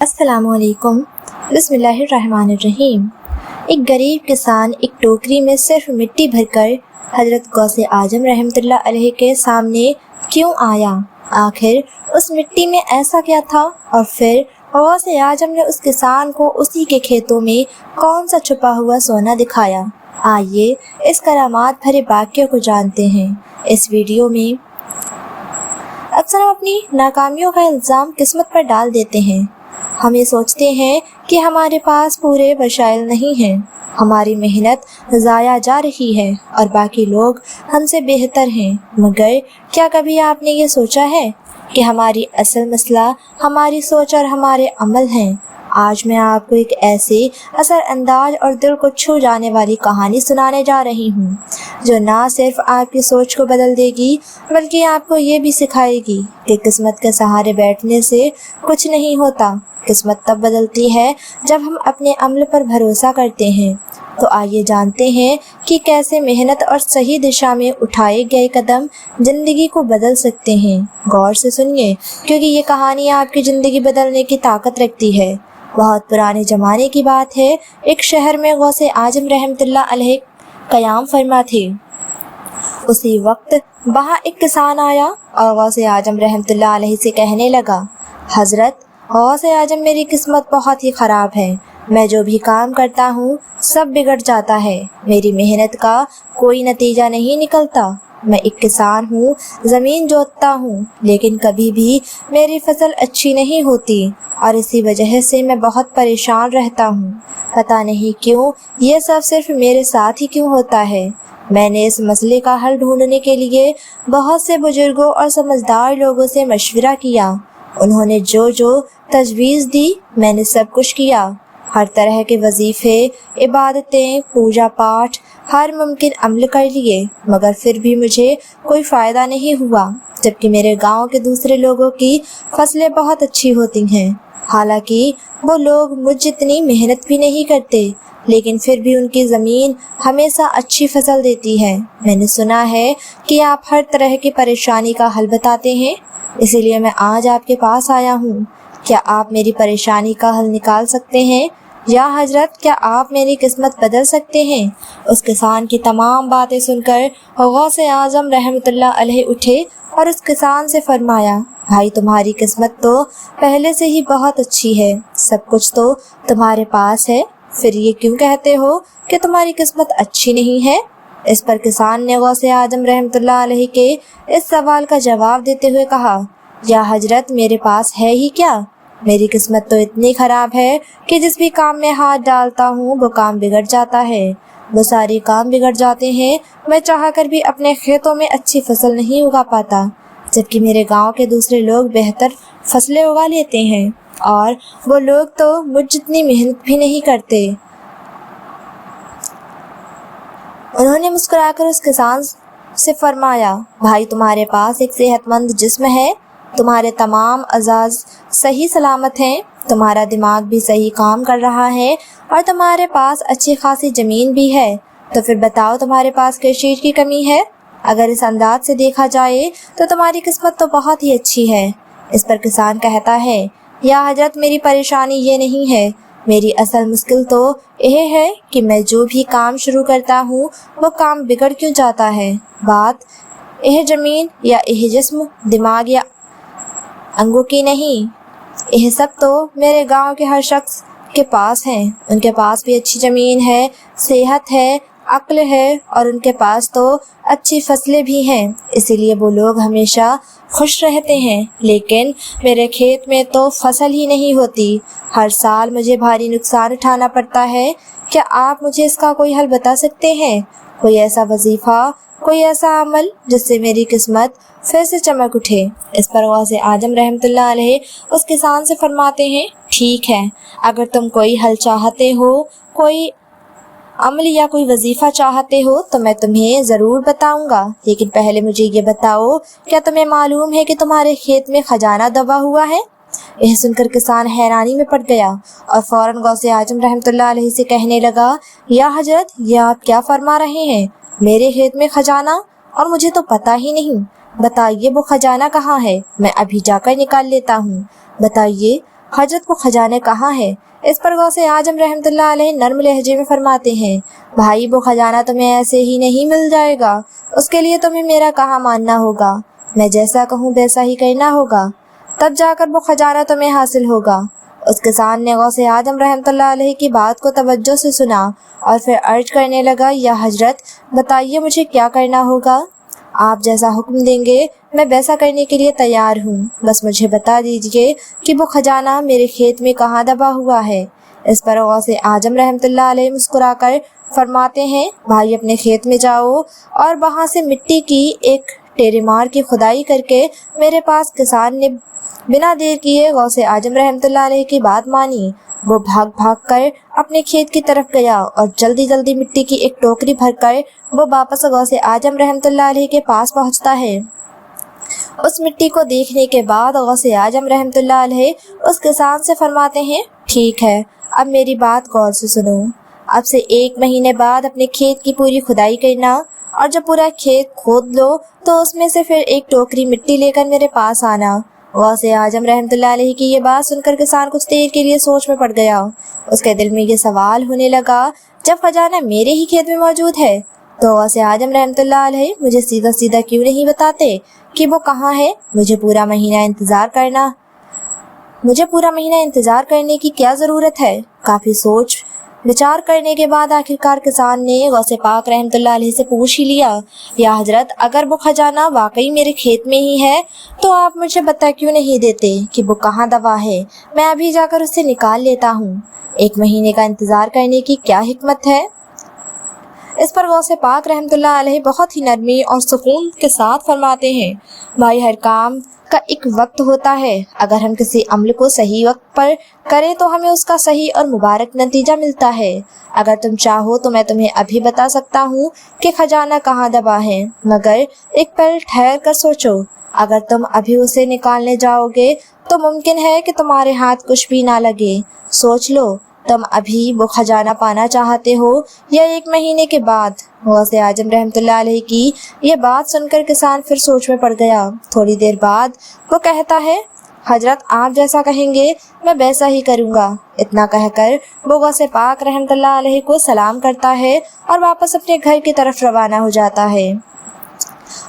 السلام علیکم۔ بسم اللہ الرحمن الرحیم۔ ایک غریب کسان ایک ٹوکری میں صرف مٹی بھر کر حضرت غوث اعظم رحمۃ اللہ علیہ کے سامنے کیوں آیا؟ آخر اس مٹی میں ایسا کیا تھا؟ اور پھر غوث اعظم نے اس کسان کو اسی کے کھیتوں میں کون سا چھپا ہوا سونا دکھایا؟ آئیے اس کرامات بھرے واقعے کو جانتے ہیں اس ویڈیو میں۔ اکثر ہم اپنی ناکامیوں کا الزام قسمت پر ڈال دیتے ہیں۔ ہم یہ سوچتے ہیں کہ ہمارے پاس پورے وسائل نہیں ہیں، ہماری محنت ضائع جا رہی ہے اور باقی لوگ ہم سے بہتر ہیں۔ مگر کیا کبھی آپ نے یہ سوچا ہے کہ ہماری اصل مسئلہ ہماری سوچ اور ہمارے عمل ہیں؟ آج میں آپ کو ایک ایسی اثر انداز اور دل کو چھو جانے والی کہانی سنانے جا رہی ہوں جو نہ صرف آپ کی سوچ کو بدل دے گی بلکہ آپ کو یہ بھی سکھائے گی کہ قسمت کے سہارے بیٹھنے سے کچھ نہیں ہوتا۔ قسمت تب بدلتی ہے جب ہم اپنے عمل پر بھروسہ کرتے ہیں۔ تو آئیے جانتے ہیں کہ کیسے محنت اور صحیح دشا میں اٹھائے گئے قدم زندگی کو بدل سکتے ہیں۔ غور سے سنیے کیونکہ یہ کہانی آپ کی زندگی بدلنے کی طاقت رکھتی ہے۔ بہت پرانے زمانے کی بات ہے، ایک شہر میں غوث اعظم رحمۃ اللہ علیہ قیام فرما تھے۔ اسی وقت وہاں ایک کسان آیا اور غوث اعظم رحمۃ اللہ علیہ سے کہنے لگا، حضرت غوث اعظم، میری قسمت بہت ہی خراب ہے، میں جو بھی کام کرتا ہوں سب بگڑ جاتا ہے، میری محنت کا کوئی نتیجہ نہیں نکلتا، میں ایک کسان ہوں، زمین جوتتا ہوں لیکن کبھی بھی میری فصل اچھی نہیں ہوتی اور اسی وجہ سے میں بہت پریشان رہتا ہوں، پتہ نہیں کیوں یہ سب صرف میرے ساتھ ہی کیوں ہوتا ہے۔ میں نے اس مسئلے کا حل ڈھونڈنے کے لیے بہت سے بزرگوں اور سمجھدار لوگوں سے مشورہ کیا، انہوں نے جو تجویز دی میں نے سب کچھ کیا، ہر طرح کے وظیفے، عبادتیں، پوجا پاٹ، ہر ممکن عمل کر لیے، مگر پھر بھی مجھے کوئی فائدہ نہیں ہوا، جبکہ میرے گاؤں کے دوسرے لوگوں کی فصلیں بہت اچھی ہوتی ہیں، حالانکہ وہ لوگ مجھ جتنی محنت بھی نہیں کرتے، لیکن پھر بھی ان کی زمین ہمیشہ اچھی فصل دیتی ہے۔ میں نے سنا ہے کہ آپ ہر طرح کی پریشانی کا حل بتاتے ہیں، اسی لیے میں آج آپ کے پاس آیا ہوں، کیا آپ میری پریشانی کا حل نکال سکتے ہیں؟ یا حضرت کیا آپ میری قسمت بدل سکتے ہیں؟ اس کسان کی تمام باتیں سن کر غوث اعظم رحمۃ اللہ علیہ اٹھے اور اس کسان سے فرمایا، بھائی تمہاری قسمت تو پہلے سے ہی بہت اچھی ہے، سب کچھ تو تمہارے پاس ہے، پھر یہ کیوں کہتے ہو کہ تمہاری قسمت اچھی نہیں ہے؟ اس پر کسان نے غوث اعظم رحمۃ اللہ علیہ کے اس سوال کا جواب دیتے ہوئے کہا، یا حضرت میرے پاس ہے ہی کیا، میری قسمت تو اتنی خراب ہے کہ جس بھی کام میں ہاتھ ڈالتا ہوں وہ کام بگڑ جاتا ہے، وہ سارے کام بگڑ جاتے ہیں، میں چاہ کر بھی اپنے کھیتوں میں اچھی فصل نہیں اگا پاتا، جبکہ میرے گاؤں کے دوسرے لوگ بہتر فصلیں اگا لیتے ہیں اور وہ لوگ تو مجھ جتنی محنت بھی نہیں کرتے۔ انہوں نے مسکرا کر اس کسان سے فرمایا، بھائی تمہارے پاس ایک صحت مند جسم ہے، تمہارے تمام اعضاء صحیح سلامت ہیں، تمہارا دماغ بھی صحیح کام کر رہا ہے اور تمہارے پاس اچھی خاصی زمین بھی ہے، تو پھر بتاؤ تمہارے پاس کس چیز کی کمی ہے؟ اگر اس انداز سے دیکھا جائے تو تمہاری قسمت تو بہت ہی اچھی ہے۔ اس پر کسان کہتا ہے، یا حضرت میری پریشانی یہ نہیں ہے، میری اصل مشکل تو یہ ہے کہ میں جو بھی کام شروع کرتا ہوں وہ کام بگڑ کیوں جاتا ہے۔ بات یہ زمین یا یہ جسم، دماغ یا انگوں کی نہیں، یہ سب تو میرے گاؤں کے ہر شخص کے پاس ہیں، ان کے پاس بھی اچھی زمین ہے، صحت ہے، عقل ہے اور ان کے پاس تو اچھی فصلیں بھی ہیں، اسی لیے وہ لوگ ہمیشہ خوش رہتے ہیں، لیکن میرے کھیت میں تو فصل ہی نہیں ہوتی، ہر سال مجھے بھاری نقصان اٹھانا پڑتا ہے۔ کیا آپ مجھے اس کا کوئی حل بتا سکتے ہیں؟ کوئی ایسا وظیفہ، کوئی ایسا عمل جس سے میری قسمت پھر سے چمک اٹھے؟ اس پر غوث اعظم رحمۃ اللہ علیہ اس کسان سے فرماتے ہیں، ٹھیک ہے، اگر تم کوئی حل چاہتے ہو، کوئی عمل یا کوئی وظیفہ چاہتے ہو تو میں تمہیں ضرور بتاؤں گا، لیکن پہلے مجھے یہ بتاؤ، کیا تمہیں معلوم ہے کہ تمہارے کھیت میں خزانہ دبا ہوا ہے؟ یہ سن کر کسان حیرانی میں پڑ گیا اور فوراً غوث اعظم رحمۃ اللہ علیہ سے کہنے لگا، یا حضرت یہ آپ کیا فرما رہے ہیں، میرے کھیت میں خزانہ؟ اور مجھے تو پتہ ہی نہیں، بتائیے وہ خزانہ کہاں ہے، میں ابھی جا کر نکال لیتا ہوں، بتائیے हजरत वो खजाना कहाँ है? इस पर गौसे आजम रहमतुल्लाह अलैह नर्म लहजे में फरमाते हैं, भाई वो खजाना तुम्हें ऐसे ही नहीं मिल जाएगा, उसके लिए तुम्हें मेरा कहा मानना होगा, मैं जैसा कहूँ वैसा ही करना होगा, तब जाकर वो खजाना तुम्हें हासिल होगा। उस किसान ने गौसे आजम रहमतुल्लाह अलैह की बात को तवज्जो से सुना और फिर अर्ज करने लगा, या हजरत बताइए मुझे क्या करना होगा? आप जैसा हुक्म देंगे मैं वैसा करने के लिए तैयार हूँ, बस मुझे बता दीजिए कि वो खजाना मेरे खेत में कहाँ दबा हुआ है। इस पर गौसे आजम रहमतुल्लाह अलैह मुस्कुराकर फरमाते हैं, भाई अपने खेत में जाओ और वहाँ से मिट्टी की एक टेरेमार की खुदाई करके मेरे पास। किसान ने बिना देर किए गौसे आजम रहमतुल्लाह अलैह की बात मानी। वो भाग भाग कर अपने खेत की तरफ गया और जल्दी जल्दी मिट्टी की एक टोकरी भरकर वो वापस गौसे आजम रहमतुल्लाह अलैह के पास पहुंचता है। उस मिट्टी को देखने के बाद गौसे आजम रहमतुल्लाह अलैह उस किसान से फरमाते हैं, ठीक है, अब मेरी बात गौर से सुनो। अब से 1 महीने बाद अपने खेत की पूरी खुदाई करना और जब पूरा खेत खोद लो तो उसमें से फिर एक टोकरी मिट्टी लेकर मेरे पास आना। गौसे आजम रहमतुल्लाह अलैह की ये बात सुनकर किसान कुछ देर के लिए सोच में पड़ गया। उसके दिल में ये सवाल होने लगा, जब खजाना मेरे ही खेत में मौजूद है तो गौसे आजम रहमतुल्लाह अलैह मुझे सीधा सीधा क्यों नहीं बताते कि वो कहाँ है? मुझे पूरा महीना इंतजार करने की क्या ज़रूरत है? काफ़ी सोच विचार करने के बाद आखिरकार किसान ने गौसे पाक रहमतुल्लाह अलैह से पूछ ही लिया, या हजरत अगर वो खजाना वाकई मेरे खेत में ही है तो आप मुझे बता क्यों नहीं देते कि वो कहाँ दबा है? मैं अभी जाकर उसे निकाल लेता हूँ। 1 महीने का इंतज़ार करने की क्या हिकमत है? इस पर गौसे पाक रहमतुल्लाह अलैह बहुत ही नरमी और सुकून के साथ फरमाते हैं, भाई हर काम का एक वक्त होता है। अगर हम किसी अमल को सही वक्त पर करें तो हमें उसका सही और मुबारक नतीजा मिलता है। अगर तुम चाहो तो मैं तुम्हें अभी बता सकता हूँ कि खजाना कहाँ दबा है, मगर एक पल ठहर कर सोचो। अगर तुम अभी उसे निकालने जाओगे तो मुमकिन है कि तुम्हारे हाथ कुछ भी ना लगे। सोच लो, तुम अभी वो खजाना पाना चाहते हो या 1 महीने के बाद? गौसे आजम रहमतुल्लाह अलैह की ये बात सुनकर किसान फिर सोच में पड़ गया। थोड़ी देर बाद वो कहता है, हजरत आप जैसा कहेंगे मैं वैसा ही करूँगा। इतना कहकर वो गौसे पाक रहमतुल्लाह अलैह को सलाम करता है और वापस अपने घर की तरफ रवाना हो जाता है।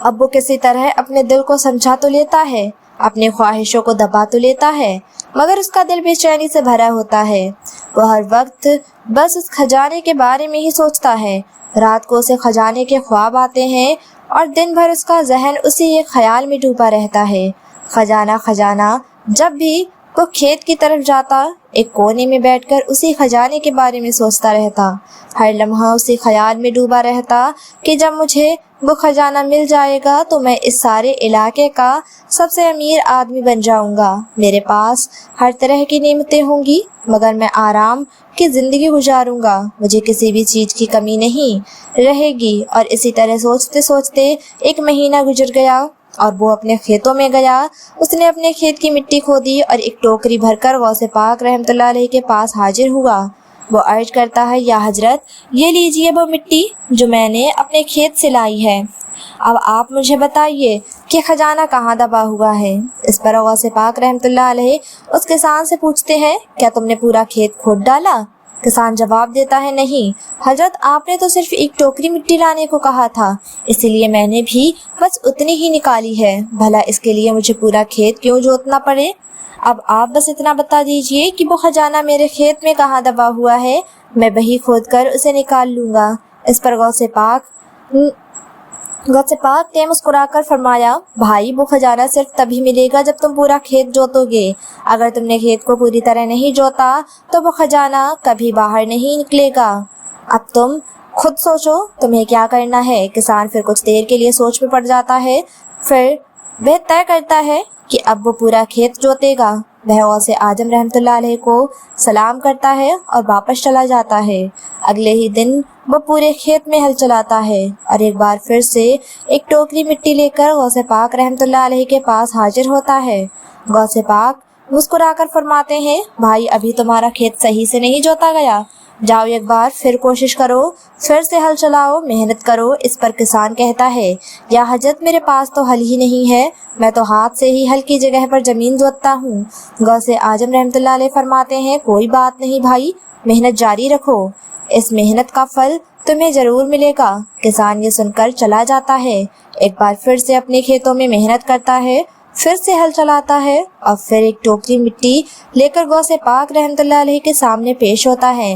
अब वो किसी तरह अपने दिल को समझा तो लेता है, अपने ख्वाहिशों को दबा तो लेता है, मगर उसका दिल बेचैनी से भरा होता है। वो हर वक्त बस उस खजाने के बारे में ही सोचता है। रात को उसे खजाने के ख्वाब आते हैं और दिन भर उसका जहन उसी एक ख्याल में डूबा रहता है। खजाना खजाना। जब भी वो खेत की तरफ जाता, एक कोने में बैठकर उसी खजाने के बारे में सोचता रहता। हर लम्हा उसी ख्याल में डूबा रहता कि जब मुझे वो खजाना मिल जाएगा तो मैं इस सारे इलाके का सबसे अमीर आदमी बन जाऊंगा। मेरे पास हर तरह की नेमतें होंगी, मगर मैं आराम की ज़िंदगी गुजारूंगा। मुझे किसी भी चीज़ की कमी नहीं रहेगी। और इसी तरह सोचते सोचते 1 महीना गुजर गया और वो अपने खेतों में गया। उसने अपने खेत की मिट्टी खोदी और एक टोकरी भरकर गौसे पाक रहमतुल्लाह अलैह के पास हाजिर हुआ। वो अर्ज करता है, या हजरत ये लीजिए वो मिट्टी जो मैंने अपने खेत से लाई है। अब आप मुझे बताइए कि खजाना कहाँ दबा हुआ है। इस पर गौसे पाक रहमतुल्लाह अलैह उस किसान से पूछते हैं, क्या तुमने पूरा खेत खोद डाला? किसान जवाब देता है, नहीं हजरत, आपने तो सिर्फ एक टोकरी मिट्टी लाने को कहा था, इसीलिए मैंने भी बस उतनी ही निकाली है। भला इसके लिए मुझे पूरा खेत क्यों जोतना पड़े? अब आप बस इतना बता दीजिए कि वो खजाना मेरे खेत में कहाँ दबा हुआ है, मैं वही खोद कर उसे निकाल लूँगा। इस पर गौसे पाक ने मुस्कुराकर फरमाया, भाई वो खजाना सिर्फ तभी मिलेगा जब तुम पूरा खेत जोतोगे। अगर तुमने खेत को पूरी तरह नहीं जोता तो वो खजाना कभी बाहर नहीं निकलेगा। अब तुम खुद सोचो तुम्हें क्या करना है। किसान फिर कुछ देर के लिए सोच में पड़ जाता है, फिर वह तय करता है कि अब वो पूरा खेत जोतेगा। वह गौसे आजम रहमतुल्लाह अलैह को सलाम करता है और वापस चला जाता है। अगले ही दिन वो पूरे खेत में हल चलाता है और एक बार फिर से एक टोकरी मिट्टी लेकर गौसे पाक रहमतुल्लाह अलैह के पास हाजिर होता है। गौसे पाक मुस्कुरा कर फरमाते हैं, भाई अभी तुम्हारा खेत सही से नहीं जोता गया, जाओ एक बार फिर कोशिश करो, फिर से हल चलाओ, मेहनत करो। इस पर किसान कहता है, या हजरत मेरे पास तो हल ही नहीं है, मैं तो हाथ से ही हल की जगह पर जमीन जोतता हूँ। गौसे आजम रहमतुल्लाह अलैह फरमाते हैं, कोई बात नहीं भाई, मेहनत जारी रखो, इस मेहनत का फल तुम्हें जरूर मिलेगा। किसान ये सुनकर चला जाता है, एक बार फिर से अपने खेतों में मेहनत करता है, फिर से हल चलाता है और फिर एक टोकरी मिट्टी लेकर गौसे पाक रहमतुल्लाह अलैह के सामने पेश होता है।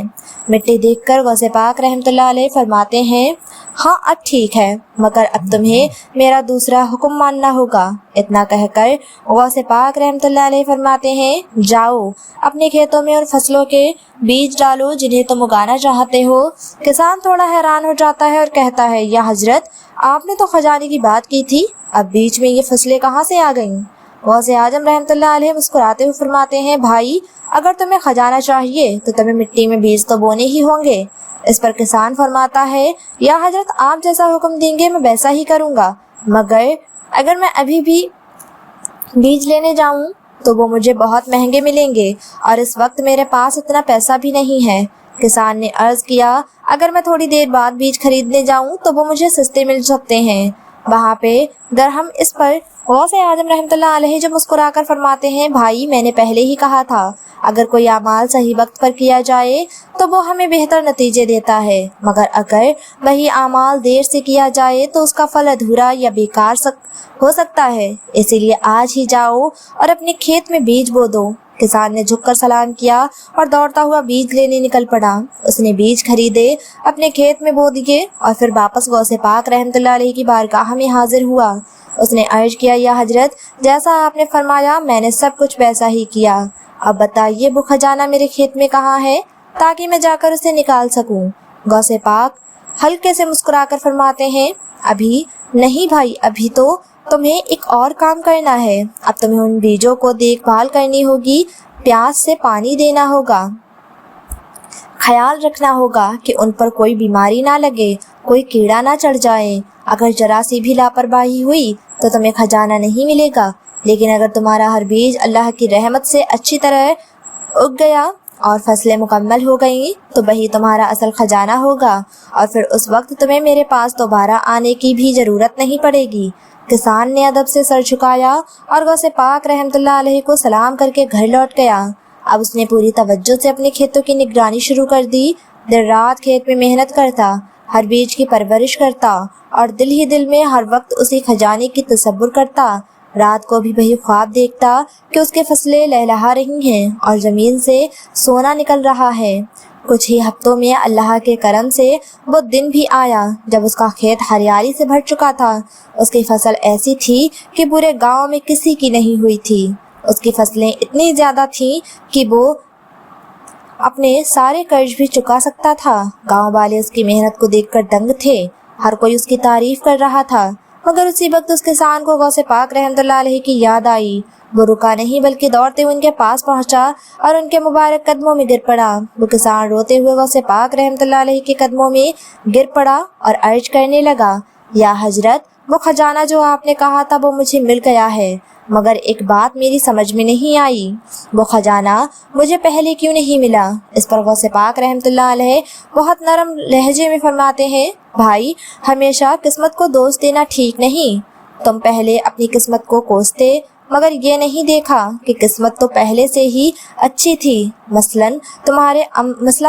मिट्टी देखकर गौसे पाक रहमतुल्लाह अलैह फरमाते हैं, हाँ अब ठीक है, मगर अब तुम्हें मेरा दूसरा हुक्म मानना होगा। इतना कहकर गौसे पाक रहमतुल्लाह अलैह फरमाते हैं, जाओ अपने खेतों में उन फसलों के बीज डालो जिन्हें तुम उगाना चाहते हो। किसान थोड़ा हैरान हो जाता है और कहता है, या हजरत आपने तो खजाने की बात की थी, अब बीच में ये फसलें कहाँ से आ गईं? गौसे आजम रहमतुल्लाह अलैह मुस्कुराते हुए फरमाते हैं, भाई अगर तुम्हें खजाना चाहिए तो तुम्हें मिट्टी में बीज तो बोने ही होंगे। इस पर किसान फरमाता है, या हजरत आप जैसा हुक्म देंगे मैं वैसा ही करूँगा, मगर अगर मैं अभी भी बीज लेने जाऊँ तो वो मुझे बहुत महंगे मिलेंगे और इस वक्त मेरे पास इतना पैसा भी नहीं है। किसान ने अर्ज किया, अगर मैं थोड़ी देर बाद बीज खरीदने जाऊं तो वो मुझे सस्ते मिल सकते हैं। वहाँ पे दरहम इस पर गौसे आजम रहमतुल्लाह अलैह जो मुस्कुरा कर फरमाते हैं, भाई मैंने पहले ही कहा था, अगर कोई अमाल सही वक्त पर किया जाए तो वो हमें बेहतर नतीजे देता है, मगर अगर वही अमाल देर से किया जाए तो उसका फल अधूरा या बेकार हो सकता है। इसीलिए आज ही जाओ और अपने खेत में बीज बो दो। किसान ने झुककर सलाम किया और दौड़ता हुआ बीज लेने निकल पड़ा। उसने बीज खरीदे, अपने खेत में बो दिए और फिर वापस गौसे पाक रहमतुल्लाह अलैह की बारगाह में हाजिर हुआ। उसने अर्ज किया, या हजरत जैसा आपने फरमाया मैंने सब कुछ वैसा ही किया, अब बताइए वो खजाना मेरे खेत में कहाँ है ताकि मैं जाकर उसे निकाल सकूं। गौसे पाक हल्के से मुस्कुराकर फरमाते हैं, अभी नहीं भाई, अभी तो तुम्हें एक और काम करना है। अब तुम्हें उन बीजों को देखभाल करनी होगी, प्यास से पानी देना होगा, ख्याल रखना होगा कि उन पर कोई बीमारी ना लगे, कोई कीड़ा ना चढ़ जाए। अगर जरा सी भी लापरवाही हुई तो तुम्हें खजाना नहीं मिलेगा, लेकिन अगर तुम्हारा हर बीज अल्लाह की रहमत से अच्छी तरह उग गया और फसलें मुकम्मल हो गईं तो वही तुम्हारा असल खजाना होगा और फिर उस वक्त तुम्हें मेरे पास दोबारा आने की भी ज़रूरत नहीं पड़ेगी। किसान ने अदब से सर झुकाया और गौसे पाक रहमतुल्लाह अलैह को सलाम करके घर लौट गया। अब उसने पूरी तवज्जो से अपने खेतों की निगरानी शुरू कर दी। दिन रात खेत में मेहनत करता, हर बीज की परवरिश करता और दिल ही दिल में हर वक्त उसी खजाने की तसव्वुर करता। रात को भी वही ख्वाब देखता कि उसके फसलें लहलहा रही हैं और ज़मीन से सोना निकल रहा है। कुछ ही हफ्तों में अल्लाह के करम से वो दिन भी आया जब उसका खेत हरियाली से भर चुका था। उसकी फसल ऐसी थी कि पूरे गांव में किसी की नहीं हुई थी। उसकी फसलें इतनी ज़्यादा थीं कि वो अपने सारे कर्ज भी चुका सकता था। गांव वाले उसकी मेहनत को देखकर दंग थे, हर कोई उसकी तारीफ कर रहा था। मगर उसी वक्त उस किसान को गौसे पाक रहमतुल्लाह अलैह की याद आई। वो रुका नहीं बल्कि दौड़ते हुए उनके पास पहुंचा और उनके मुबारक कदमों में गिर पड़ा। वो किसान रोते हुए गौसे पाक रहमतुल्लाह अलैह के कदमों में गिर पड़ा और अर्ज करने लगा, या हजरत वो खजाना जो आपने कहा था वो मुझे मिल गया है, मगर एक बात मेरी समझ में नहीं आई, वो खजाना मुझे पहले क्यों नहीं मिला। इस पर गौसे पाक रहमतुल्लाह अलैह बहुत नरम लहजे में फरमाते हैं, भाई हमेशा किस्मत को दोष देना ठीक नहीं। तुम पहले अपनी किस्मत को कोसते मगर ये नहीं देखा कि किस्मत तो पहले से ही अच्छी थी। मसला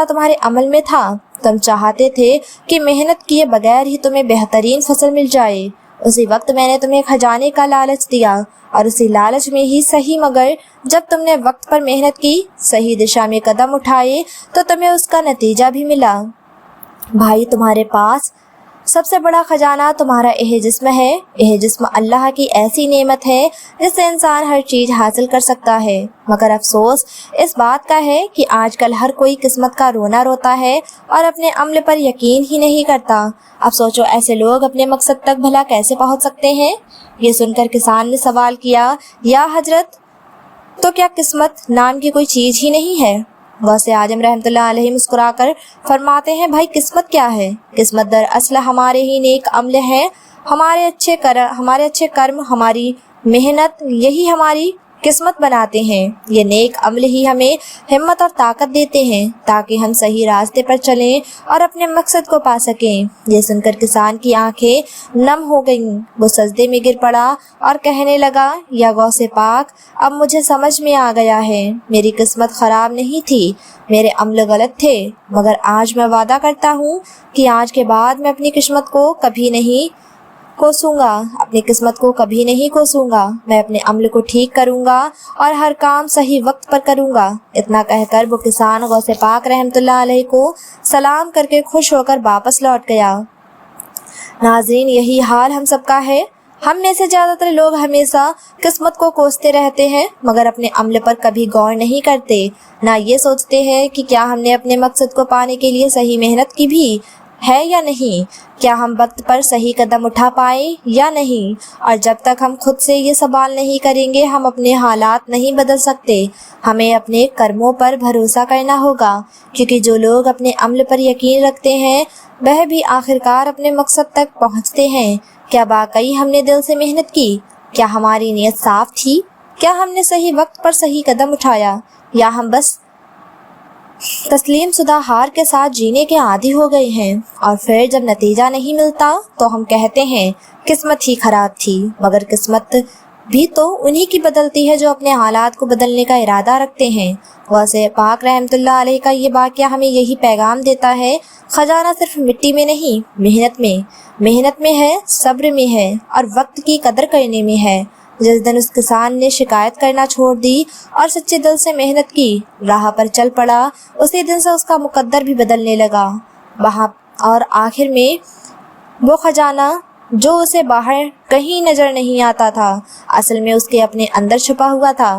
तुम्हारे अमल में था। तुम चाहते थे कि मेहनत किए बगैर ही तुम्हें बेहतरीन फसल मिल जाए। उसी वक्त मैंने तुम्हें खजाने का लालच दिया और उसी लालच में ही सही, मगर जब तुमने वक्त पर मेहनत की, सही दिशा में कदम उठाए तो तुम्हें उसका नतीजा भी मिला। भाई तुम्हारे पास सबसे बड़ा खजाना तुम्हारा यह जिस्म है। यह जिस्म अल्लाह की ऐसी नेमत है जिससे इंसान हर चीज़ हासिल कर सकता है, मगर अफसोस इस बात का है कि आजकल हर कोई किस्मत का रोना रोता है और अपने अमल पर यकीन ही नहीं करता। अब सोचो ऐसे लोग अपने मकसद तक भला कैसे पहुंच सकते हैं। ये सुनकर किसान ने सवाल किया, या हजरत तो क्या किस्मत नाम की कोई चीज़ ही नहीं है। गौसे आजम रहमतुल्लाह अलैह मुस्कुराकर फरमाते हैं, भाई किस्मत क्या है? किस्मत दरअसल हमारे ही नेक अमल हैं, हमारे अच्छे कर्म, हमारी मेहनत, यही हमारी किस्मत बनाते हैं। ये नेक अमल ही हमें हिम्मत और ताकत देते हैं ताकि हम सही रास्ते पर चलें और अपने मकसद को पा सकें। ये सुनकर किसान की आंखें नम हो गईं। वो सजदे में गिर पड़ा और कहने लगा, या गौसे पाक, अब मुझे समझ में आ गया है, मेरी किस्मत खराब नहीं थी, मेरे अमल गलत थे, मगर आज मैं वादा करता हूँ कि आज के बाद मैं अपनी किस्मत को कभी नहीं कोसूंगा। मैं अपने अमल को ठीक करूंगा और हर काम सही वक्त पर करूंगा। इतना कहकर वो किसान गौसे पाक रहमतुल्लाह अलैह को सलाम करके खुश होकर वापस लौट गया। नाज़रीन, यही हाल हम सबका है। हम में से ज़्यादातर लोग हमेशा किस्मत को कोसते रहते हैं मगर अपने अमल पर कभी गौर नहीं करते। ना ये सोचते हैं कि क्या हमने अपने मकसद को पाने के लिए सही मेहनत की भी है या नहीं, क्या हम वक्त पर सही कदम उठा पाए या नहीं। और जब तक हम खुद से ये सवाल नहीं करेंगे हम अपने हालात नहीं बदल सकते। हमें अपने कर्मों पर भरोसा करना होगा, क्योंकि जो लोग अपने अमल पर यकीन रखते हैं वह भी आखिरकार अपने मकसद तक पहुंचते हैं। क्या वाकई हमने दिल से मेहनत की? क्या हमारी नीयत साफ थी? क्या हमने सही वक्त पर सही कदम उठाया, या हम बस तस्लीम शुदा हार के साथ जीने के आदी हो गए हैं? और फिर जब नतीजा नहीं मिलता तो हम कहते हैं किस्मत ही खराब थी। मगर किस्मत भी तो उन्हीं की बदलती है जो अपने हालात को बदलने का इरादा रखते हैं। गौसे पाक रहमतुल्लाह अलैह का ये वाक़या हमें यही पैगाम देता है, खजाना सिर्फ मिट्टी में नहीं, मेहनत में है, सब्र में है और वक्त की कदर करने में है। जिस दिन उस किसान ने शिकायत करना छोड़ दी और सच्चे दिल से मेहनत की, राह पर चल पड़ा, उसी दिन से उसका मुकद्दर भी बदलने लगा। वहाँ और आखिर में वो खजाना जो उसे बाहर कहीं नज़र नहीं आता था, असल में उसके अपने अंदर छुपा हुआ था।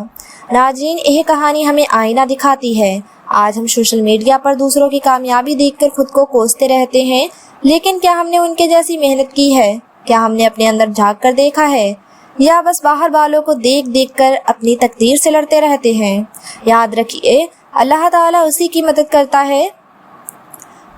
नाज़रीन, यह कहानी हमें आईना दिखाती है। आज हम सोशल मीडिया पर दूसरों की कामयाबी देखकर खुद को कोसते रहते हैं, लेकिन क्या हमने उनके जैसी मेहनत की है? क्या हमने अपने अंदर झांक कर देखा है, या बस बाहर वालों को देख कर अपनी तकदीर से लड़ते रहते हैं? याद रखिए, अल्लाह ताला उसी की मदद करता है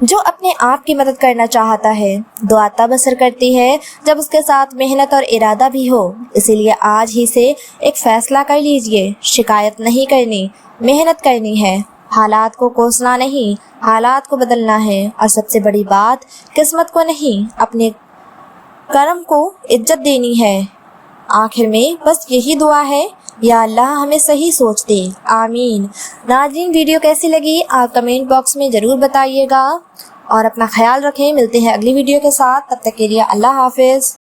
जो अपने आप की मदद करना चाहता है। दुआ तब असर करती है जब उसके साथ मेहनत और इरादा भी हो। इसीलिए आज ही से एक फ़ैसला कर लीजिए, शिकायत नहीं करनी, मेहनत करनी है। हालात को कोसना नहीं, हालात को बदलना है। और सबसे बड़ी बात, किस्मत को नहीं, अपने कर्म को इज्जत देनी है। आखिर में बस यही दुआ है, या अल्लाह हमें सही सोच दे, आमीन। नाज़रीन, वीडियो कैसी लगी आप कमेंट बॉक्स में ज़रूर बताइएगा और अपना ख्याल रखें। मिलते हैं अगली वीडियो के साथ, तब तक के लिए अल्लाह हाफिज़।